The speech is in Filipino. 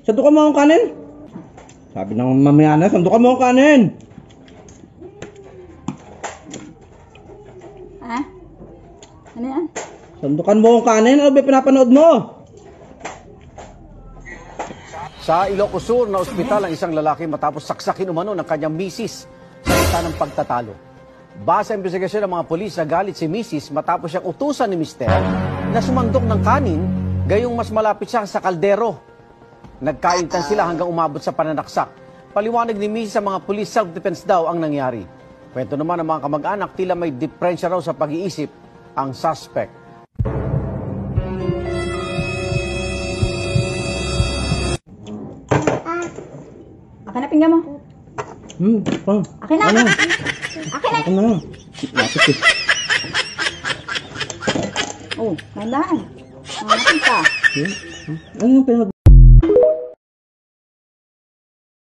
Sandukan mo ang kanin. Sabi ng mamaya na, sandukan mo ang kanin. Ha? Ano yan? Sandukan mo ang kanin. Ano ba pinapanood mo? Sa Ilocos Sur na ospital ang isang lalaki matapos saksakin umano ng kanyang misis sa isa ng pagtatalo. Base sa investigasyon ng mga pulis, nagalit si misis matapos siyang utusan ni mister na sumandok ng kanin gayong mas malapit siya sa kaldero. Nagkaintan sila hanggang umabot sa pananaksak. Paliwanag ni misis sa mga pulis, self-defense daw ang nangyari. Kwento naman ng mga kamag-anak, tila may diferensya raw sa pag-iisip ang suspect. Akin na pinggan mo. Akin na. Ano? Akin na. Ano? Lapit eh. Oh, mandaan. Akin ka. Ano yung pinag...